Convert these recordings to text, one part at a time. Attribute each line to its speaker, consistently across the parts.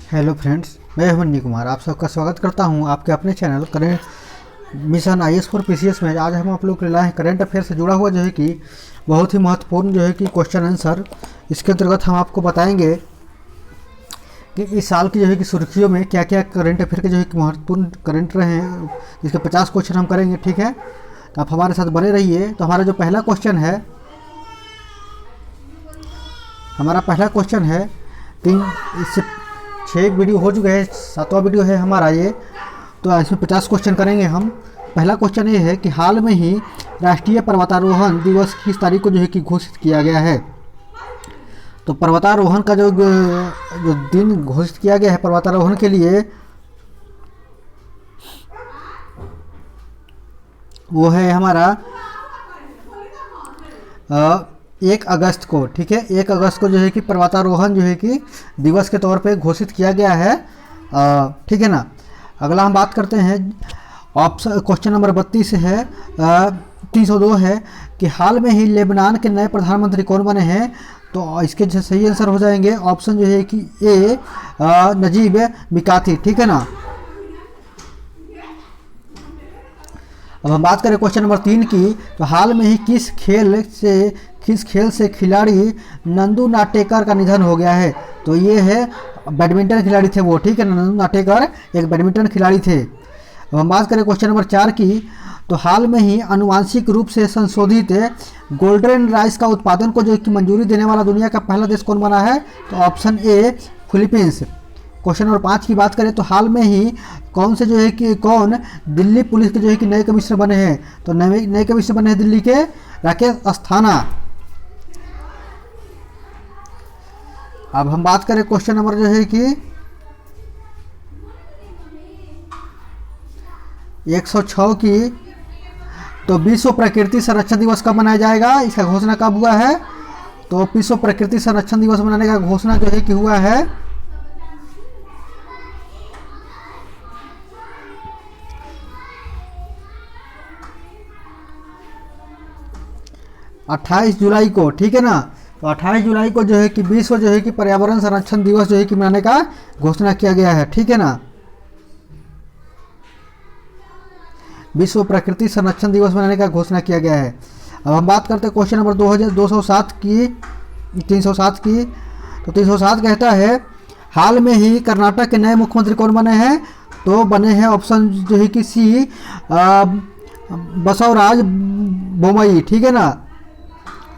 Speaker 1: Hello friends, मैं अभिमन्यु कुमार आप सबका स्वागत करता हूं आपके अपने channel current mission IAS for PCS में। आज हम आप लोग के लाए हैं करंट अफेयर से जुड़ा हुआ जो है कि बहुत ही महत्वपूर्ण जो है कि क्वेश्चन आंसर। इसके अंतर्गत हम आपको बताएंगे कि इस साल की जो है कि सुर्खियों में क्या क्या करंट अफेयर के जो है कि महत्वपूर्ण करंट रहे हैं। इसके 50 क्वेश्चन हम करेंगे, ठीक है। तो आप हमारे साथ बने रहिए। तो हमारा जो पहला क्वेश्चन है, इससे 6 वीडियो हो चुके हैं, 7वां वीडियो है हमारा ये। तो इसमें 50 क्वेश्चन करेंगे हम। पहला क्वेश्चन ये है कि हाल में ही राष्ट्रीय पर्वतारोहण दिवस किस तारीख को जो है कि घोषित किया गया है। तो पर्वतारोहण का जो दिन घोषित किया गया है पर्वतारोहण के लिए, वो है हमारा 1 अगस्त को, ठीक है। 1 अगस्त को जो है कि पर्वतारोहण जो है कि दिवस के तौर पे घोषित किया गया है, ठीक है ना। अगला हम बात करते हैं, ऑप्शन क्वेश्चन नंबर 32 है, 302 है कि हाल में ही लेबनान के नए प्रधानमंत्री कौन बने हैं। तो इसके जो सही आंसर हो जाएंगे ऑप्शन जो है कि ए, नजीब मिकाती, ठीक है ना। अब हम बात करें क्वेश्चन नंबर 3 की। तो हाल में ही किस खेल से खिलाड़ी नंदू नाटेकर का निधन हो गया है। तो ये है बैडमिंटन खिलाड़ी थे वो, ठीक है। नंदू नाटेकर एक बैडमिंटन खिलाड़ी थे। अब हम बात करें क्वेश्चन नंबर 4 की। तो हाल में ही आनुवांशिक रूप से संशोधित गोल्डन राइस का उत्पादन को जो कि मंजूरी देने वाला दुनिया का पहला देश कौन बना है। तो option A, Philippines. Question number 5 की बात करें तो हाल में ही कौन दिल्ली पुलिस के जो है कि नए कमिश्नर बने हैं। तो नए कमिश्नर बने हैं दिल्ली के राकेश अस्थाना। अब हम बात करें क्वेश्चन नंबर जो है कि 106 की। तो विश्व प्रकृति संरक्षण दिवस कब मनाया जाएगा, इसका घोषणा कब हुआ है। तो विश्व प्रकृति संरक्षण दिवस मनाने का घोषणा जो है कि हुआ है 28 जुलाई को, ठीक है ना। तो 28 जुलाई को जो है कि विश्व जो है कि पर्यावरण संरक्षण दिवस जो है कि मनाने का घोषणा किया गया है, ठीक है ना। विश्व प्रकृति संरक्षण दिवस मनाने का घोषणा किया गया है। अब हम बात करते हैं क्वेश्चन नंबर 207 की, 307 की। तो 307 कहता है हाल में ही कर्नाटक के नए मुख्यमंत्री कौन बने हैं। तो बने हैं ऑप्शन जो है कि सी, बसवराज बोमई, ठीक है ना।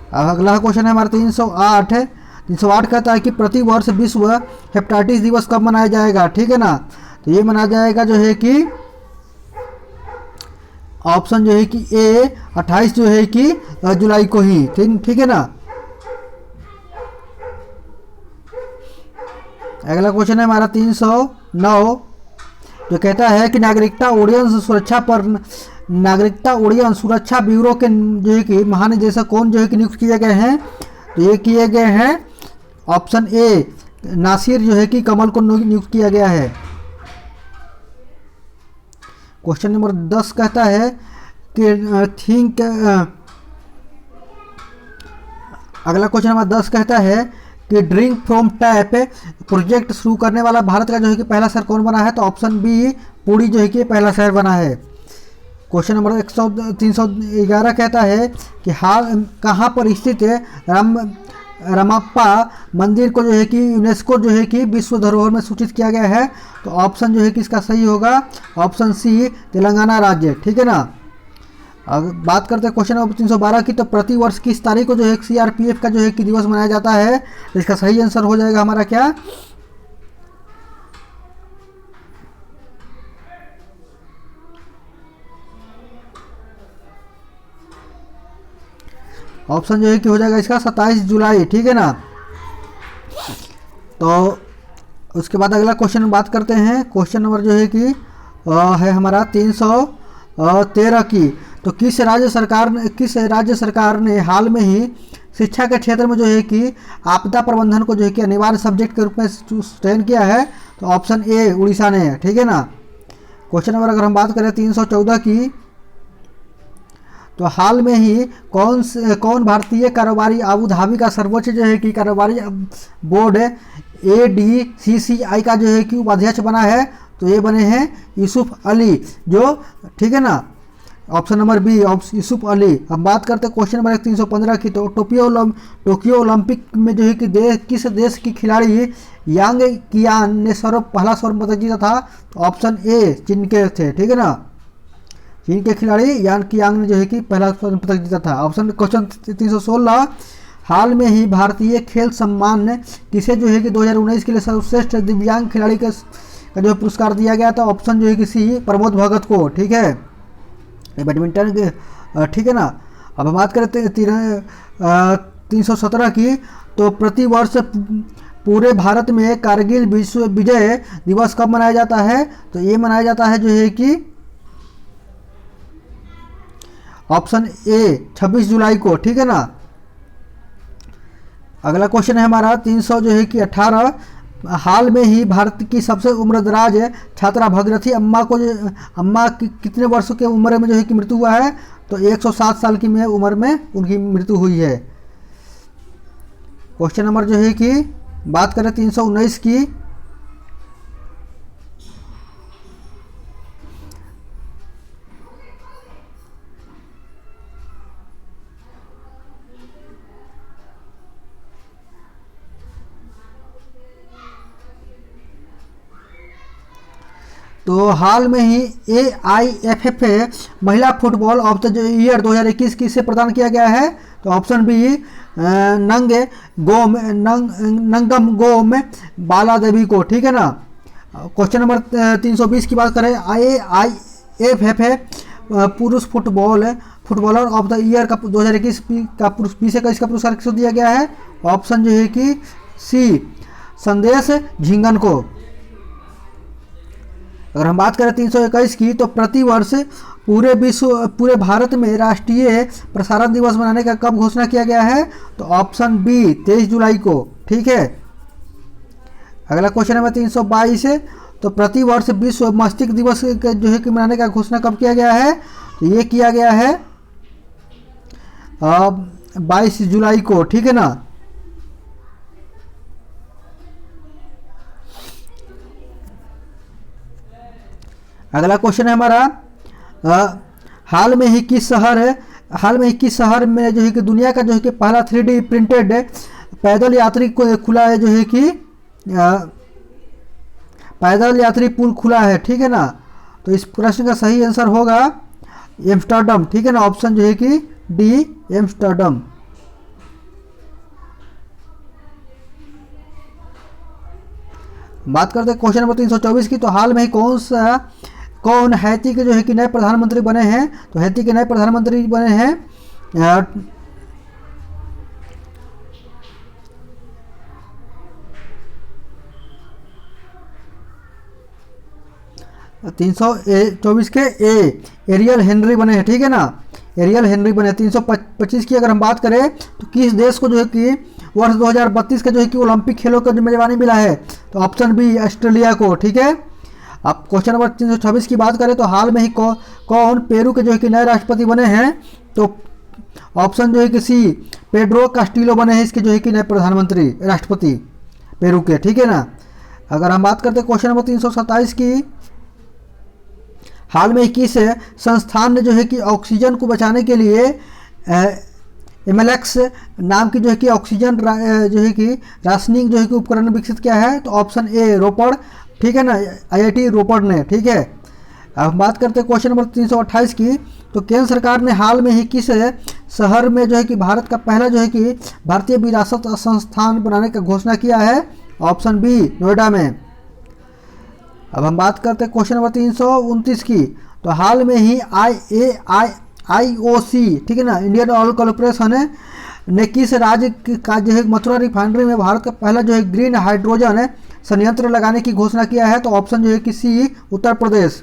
Speaker 1: अगला क्वेश्चन है हमारा 308 कहता है कि प्रति वर्ष विश्व हेपेटाइटिस दिवस कब मनाया जाएगा, ठीक है ना। तो ये मनाया जाएगा जो है कि ऑप्शन जो है कि ए, 28 जो है कि जुलाई को ही, ठीक है ना। अगला क्वेश्चन है हमारा 309 जो कहता है कि नागरिकता उड्डयन सुरक्षा ब्यूरो के जो है कि महानिदेशक कौन जो है कि नियुक्त किए गए हैं। तो ये किए गए हैं ऑप्शन ए, नासिर जो है कि कमल को नियुक्त किया गया है। क्वेश्चन नंबर 10 कहता है कि अगला क्वेश्चन नंबर 10 कहता है कि ड्रिंक फ्रॉम टैप प्रोजेक्ट शुरू करने वाला भारत का जो है कि पहला शहर कौन बना है। तो ऑप्शन बी, पुरी जो है कि पहला शहर बना है। क्वेश्चन नंबर 311 कहता है कि हाल कहाँ पर स्थित रमप्पा मंदिर को जो है कि यूनेस्को जो है कि विश्व धरोहर में सूचित किया गया है। तो ऑप्शन जो है कि इसका सही होगा ऑप्शन सी, तेलंगाना राज्य, ठीक है ना। अब बात करते हैं क्वेश्चन नंबर 312 की। तो प्रति वर्ष किस तारीख को जो है CRPF का जो है कि दिवस मनाया जाता है। तो इसका सही आंसर हो जाएगा हमारा क्या, ऑप्शन जो है कि हो जाएगा इसका 27 जुलाई, ठीक है ना। तो उसके बाद अगला क्वेश्चन बात करते हैं। क्वेश्चन नंबर जो है कि है हमारा 313 की। तो किस राज्य सरकार ने हाल में ही शिक्षा के क्षेत्र में जो है कि आपदा प्रबंधन को जो है कि अनिवार्य सब्जेक्ट के रूप में चयन किया है। तो ऑप्शन ए, उड़ीसा ने, ठीक है ना। क्वेश्चन नंबर अगर हम बात करें 314 की। तो हाल में ही कौन भारतीय कारोबारी अबू धाबी का सर्वोच्च जो है कि कारोबारी बोर्ड ADCCI का जो है कि उपाध्यक्ष बना है? तो ये बने हैं यूसुफ अली, जो ठीक है ना, option number B Yusuf Ali. अब बात करते हैं क्वेश्चन नंबर 315 की। तो टोक्यो ओलंपिक में जो है कि किस देश की खिलाड़ी यांग कियान ने पहला स्वर्ण पदक जीता था? तो ऑप्शन ए चीन के थे, ठीक है ना, चीन के खिलाड़ी यांग कियांग ने जो है कि पहला स्वर्ण पदक जीता था। ऑप्शन क्वेश्चन 316, हाल में ही भारतीय खेल सम्मान ने किसे जो है कि 2019 के लिए सर्वश्रेष्ठ दिव्यांग खिलाड़ी का जो पुरस्कार दिया गया था? ऑप्शन जो है कि सी प्रमोद भगत को, ठीक है, बैडमिंटन के, ठीक है ना। अब हम बात करते हैं 317 की। तो प्रतिवर्ष पूरे भारत में कारगिल विश्व विजय दिवस कब मनाया जाता है? तो ये मनाया जाता है जो है कि ऑप्शन ए 26 जुलाई को, ठीक है ना। अगला क्वेश्चन है हमारा 300 जो है कि 18, हाल में ही भारत की सबसे उम्रदराज छात्रा भगीरथी अम्मा की कितने वर्षों के उम्र में जो है कि मृत्यु हुआ है? तो 107 साल की उम्र में उनकी मृत्यु हुई है। क्वेश्चन नंबर जो है कि बात करें 319 की। तो हाल में ही AIFF महिला फुटबॉल ऑफ द ईयर 2021 किसे प्रदान किया गया है? तो ऑप्शन बी नंगम गोम बाला देवी को, ठीक है ना। क्वेश्चन नंबर 320 की बात करें, AIFF पुरुष फुटबॉलर ऑफ द ईयर का 2021 का इसका पुरस्कार किसको दिया गया है? ऑप्शन जो है कि सी संदेश झिंगन को। अगर हम बात करें 321 की, तो प्रतिवर्ष पूरे भारत में राष्ट्रीय प्रसारण दिवस मनाने का कब घोषणा किया गया है? तो ऑप्शन बी 23 जुलाई को, ठीक है। अगला क्वेश्चन नंबर 322 है। तो प्रतिवर्ष विश्व मस्तिष्क दिवस जो है कि मनाने का घोषणा कब किया गया है? तो ये किया गया है 22 जुलाई को, ठीक है ना। अगला क्वेश्चन है हमारा हाल में ही किस शहर में जो है कि दुनिया का जो है कि पहला 3D प्रिंटेड पैदल यात्री को खुला है, जो है कि पैदल यात्री पुल खुला है, ठीक है ना। तो इस प्रश्न का सही आंसर होगा एम्स्टर्डम, ठीक है ना, ऑप्शन जो है कि डी एम्स्टर्डम। बात करते हैं क्वेश्चन नंबर 324 की। तो हाल में ही कौन हैती के जो है कि नए प्रधानमंत्री बने हैं? तो हैती के नए प्रधानमंत्री बने हैं 324 के एरियल हेनरी बने हैं, ठीक है ना, एरियल हेनरी बने। 325 की अगर हम बात करें, तो किस देश को जो है कि वर्ष 2032 का जो है कि ओलंपिक खेलों का मेजबानी मिला है? तो ऑप्शन बी ऑस्ट्रेलिया को, ठीक है। अब क्वेश्चन नंबर 326 की बात करें, तो हाल में ही कौन पेरू के जो है कि नए राष्ट्रपति बने हैं? तो ऑप्शन जो है कि सी पेड्रो कास्टिलो बने हैं इसके जो है कि नए प्रधानमंत्री राष्ट्रपति पेरू के, ठीक है ना। अगर हम बात करते हैं क्वेश्चन नंबर 327 की, हाल में किस संस्थान ने जो है कि ऑक्सीजन को बचाने के लिए एमएलएक्स नाम की जो है कि ऑक्सीजन जो है कि राशनिंग जो है कि उपकरण विकसित किया है? तो ऑप्शन ए रोपड़, ठीक है ना, IIT रोपड़ ने, ठीक है। अब बात करते हैं क्वेश्चन नंबर 328 की। तो केंद्र सरकार ने हाल में ही किस शहर में जो है कि भारत का पहला जो है कि भारतीय विरासत संस्थान बनाने का घोषणा किया है? ऑप्शन बी नोएडा में। अब हम बात करते हैं क्वेश्चन नंबर 329 की। तो हाल में ही IOC, ठीक है ना, इंडियन ऑयल कॉर्पोरेशन ने किस राज्य का जो है मथुरा रिफाइनरी में भारत का पहला जो है ग्रीन हाइड्रोजन संयंत्र लगाने की घोषणा किया है? तो ऑप्शन जो है कि सी उत्तर प्रदेश।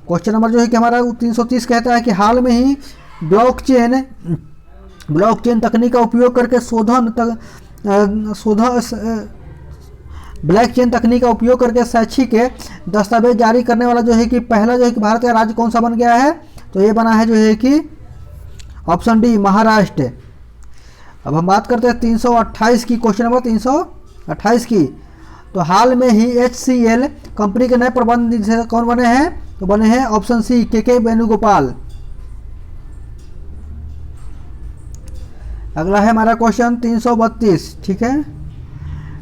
Speaker 1: क्वेश्चन नंबर जो है कि हमारा 330 कहता है कि हाल में ही ब्लॉकचेन तकनीक का उपयोग करके ब्लॉकचेन तकनीक का उपयोग करके शैक्षिक दस्तावेज जारी करने वाला जो है कि पहला जो है कि भारत का राज्य कौन सा बन गया है? तो तो ये बना है जो है कि ऑप्शन डी महाराष्ट्र। अब हम बात करते हैं 328 की, क्वेश्चन नंबर 328 की। तो हाल में ही HCL कंपनी के नए प्रबंध निदेशक कौन बने हैं? तो बने हैं ऑप्शन सी के वेणुगोपाल। अगला है हमारा क्वेश्चन 332, ठीक है।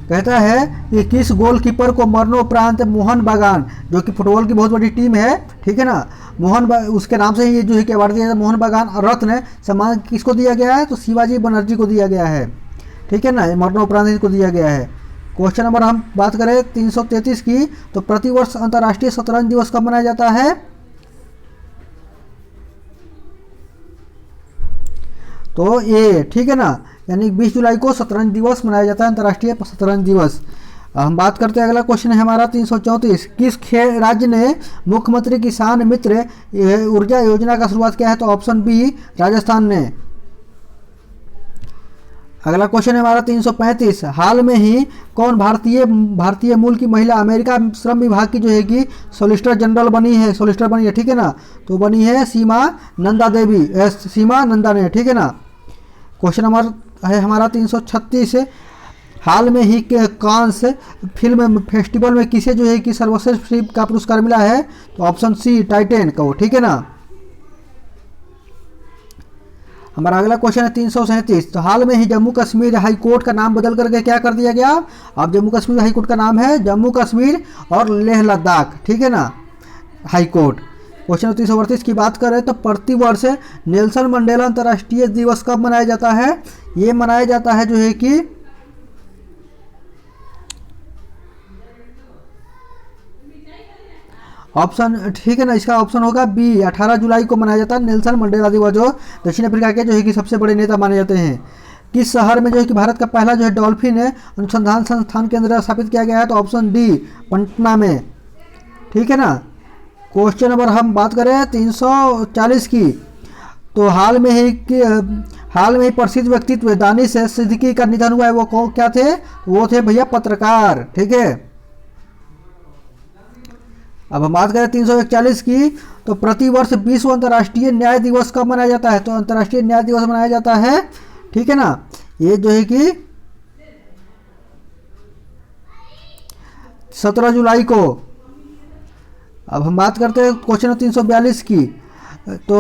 Speaker 1: कहता है कि किस गोलकीपर को मरणोपरांत मोहन बागान, जो कि फुटबॉल की बहुत बड़ी टीम है, ठीक है ना, उसके नाम से ही ये जो है कि अवार्ड दिया जाता है, मोहन बागान रत्न सम्मान किसको दिया गया है? तो शिवाजी बनर्जी को दिया गया है, ठीक है ना, मरणोपरांत इनको दिया गया है। क्वेश्चन नंबर हम बात करें 333 की। तो प्रतिवर्ष अंतर्राष्ट्रीय शतरंज दिवस कब मनाया जाता है? तो ये, ठीक है ना, यानी 20 जुलाई को शतरंज दिवस मनाया जाता है, अंतर्राष्ट्रीय शतरंज दिवस। हम बात करते हैं, अगला क्वेश्चन है हमारा 334। किस राज्य ने मुख्यमंत्री किसान मित्र ऊर्जा योजना का शुरुआत किया है? तो ऑप्शन बी राजस्थान ने। अगला क्वेश्चन है हमारा 335। हाल में ही कौन भारतीय मूल की महिला अमेरिका श्रम विभाग की जो है कि सॉलिसिटर जनरल बनी है, ठीक है ना, तो बनी है सीमा नंदा ने, ठीक है ना। क्वेश्चन नंबर है हमारा 336। हाल में ही कांस फिल्म फेस्टिवल में किसे जो है कि सर्वश्रेष्ठ फिल्म का पुरस्कार मिला है? तो ऑप्शन सी टाइटैन को, ठीक है ना। हमारा अगला क्वेश्चन है 337। तो हाल में ही जम्मू कश्मीर हाई कोर्ट का नाम बदल करके क्या कर दिया गया? अब जम्मू कश्मीर हाई कोर्ट का नाम है जम्मू कश्मीर और लेह लद्दाख, ठीक है ना, हाई कोर्ट। क्वेश्चन 338 की बात करें तो प्रतिवर्ष नेल्सन मंडेला अंतर्राष्ट्रीय दिवस कब मनाया जाता है? ये मनाया जाता है जो है कि ऑप्शन, ठीक है ना, इसका ऑप्शन होगा बी 18 जुलाई को मनाया जाता है नेल्सन मंडेला दिवस, जो दक्षिण अफ्रीका के जो है कि सबसे बड़े नेता माने जाते हैं। किस शहर में जो है कि भारत का पहला जो है डॉल्फिन अनुसंधान संस्थान केंद्र स्थापित किया गया है? तो ऑप्शन डी पटना में, ठीक है ना। क्वेश्चन नंबर हम बात करें 340 की। तो हाल में ही प्रसिद्ध व्यक्तित्व दानिश सिद्दीकी का निधन हुआ है, वो क्या थे? वो थे भैया पत्रकार, ठीक है। अब हम बात करें 341 की। तो प्रतिवर्ष विश्व अंतर्राष्ट्रीय न्याय दिवस कब मनाया जाता है? तो अंतर्राष्ट्रीय न्याय दिवस मनाया जाता है, ठीक है ना, ये जो है कि 17 जुलाई को। अब हम बात करते हैं क्वेश्चन 342 की। तो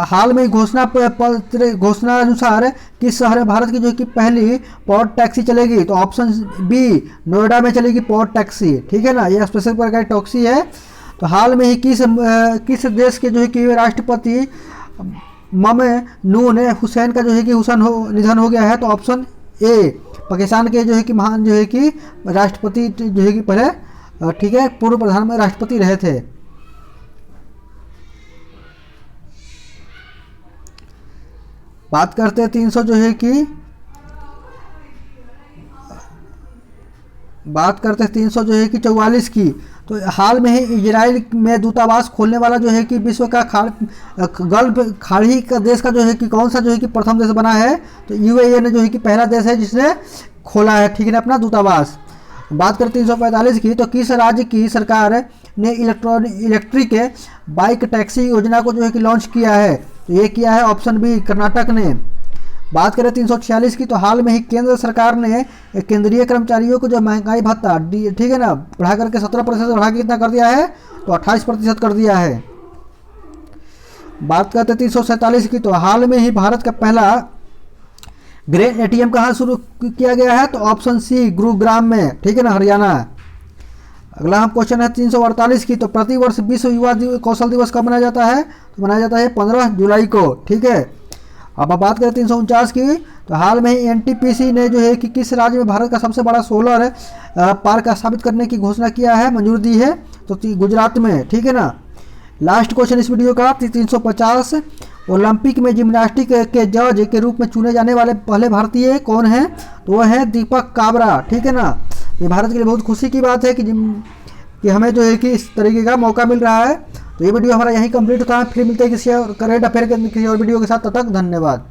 Speaker 1: हाल में घोषणा अनुसार किस शहर में भारत की जो कि पहली पॉड टैक्सी चलेगी? तो ऑप्शन बी नोएडा में चलेगी पॉड टैक्सी, ठीक है ना, यह स्पेशल प्रकार की टैक्सी है। तो हाल में ही किस देश के जो है कि राष्ट्रपति ममनून हुसैन का जो है कि निधन हो गया है? तो ऑप्शन ए पाकिस्तान के जो है कि महान जो है कि राष्ट्रपति जो है कि पहले, ठीक है, पूर्व प्रधानमंत्री राष्ट्रपति रहे थे। बात करते हैं 300 जो है कि बात करते हैं 300 जो है कि 44 की। तो हाल में ही इजराइल में दूतावास खोलने वाला जो है कि विश्व का गल्फ खाड़ी का देश का जो है कि कौन सा जो है कि प्रथम देश बना है? तो UAE ने जो है कि पहला देश है जिसने खोला है, ठीक है ना, अपना दूतावास। बात करें 345 की। तो किस राज्य की सरकार ने इलेक्ट्रिक बाइक टैक्सी योजना को जो है कि लॉन्च किया है? तो ये किया है ऑप्शन बी कर्नाटक ने। बात करें 346 की। तो हाल में ही केंद्र सरकार ने केंद्रीय कर्मचारियों को जो महंगाई भत्ता, ठीक है ना, बढ़ा करके 17% बढ़ा के कितना कर दिया है? तो 28% कर दिया है। बात करते 347 की। तो हाल में ही भारत का पहला ग्रेन ATM कहाँ शुरू किया गया है? तो ऑप्शन सी गुरुग्राम में, ठीक है ना, हरियाणा। अगला हम क्वेश्चन है 348 की। तो प्रतिवर्ष विश्व युवा कौशल दिवस कब मनाया जाता है? तो मनाया जाता है 15 जुलाई को, ठीक है। अब बात करें 349 की। तो हाल में ही NTPC ने जो है कि किस राज्य में भारत का सबसे बड़ा सोलर पार्क स्थापित करने की घोषणा किया है, मंजूरी दी है? तो गुजरात में, ठीक है ना। लास्ट क्वेश्चन इस वीडियो का 350। ओलंपिक में जिम्नास्टिक के जज के रूप में चुने जाने वाले पहले भारतीय कौन हैं? तो वह है दीपक काबरा, ठीक है ना। ये भारत के लिए बहुत खुशी की बात है कि हमें जो है कि इस तरीके का मौका मिल रहा है। तो ये वीडियो हमारा यहीं कंप्लीट होता है। फिर मिलते हैं किसी और करेंट अफेयर के किसी और वीडियो के साथ। तब तक धन्यवाद।